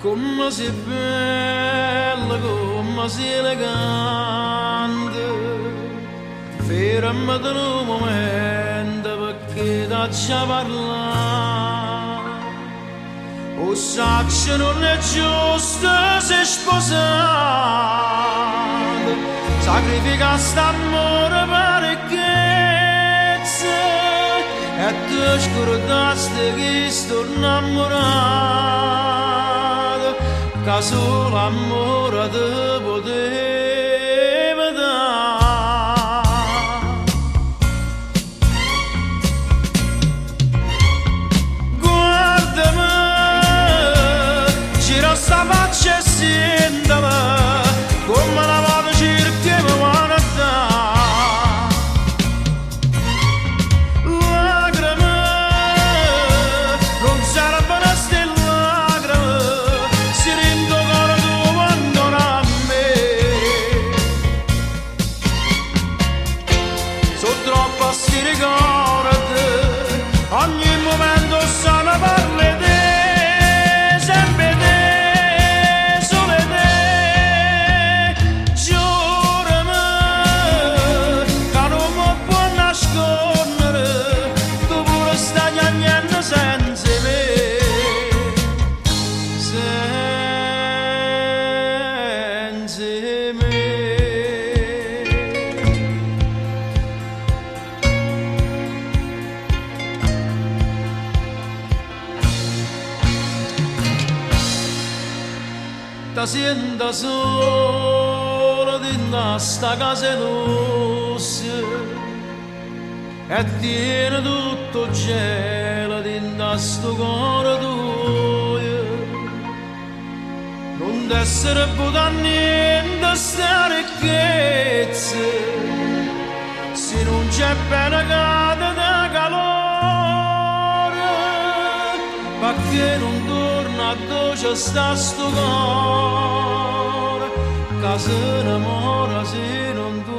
come sei bella, come sei elegante, fermati un momento perché ti già parlato. O saccio non è giusto se sposato, sacrifica st'amore per ricchezza e tu scordaste che sto innamorato, che solo amore ti poteva dare. Guardami, gira sta faccia e sentala, come la vado cerca mi vuole dare. Lacrime, non sarebbero ste lacrime, si rendo cuore tu quando a me. Sono troppo a sti ricordi, ogni momento sono parli di te, sempre te, solo te. Giurami che non mi può nascondere, tu pure stai piangendo senza me. Senza me. Ti sento solo dentro sta casa nostra e tiene tutto gelo dentro sto cuore tuo. Non essere potuto niente sta ricchezza se non c'è pena cade da calore, perché non torna a dove sta sto cuore, che si innamora se non torna.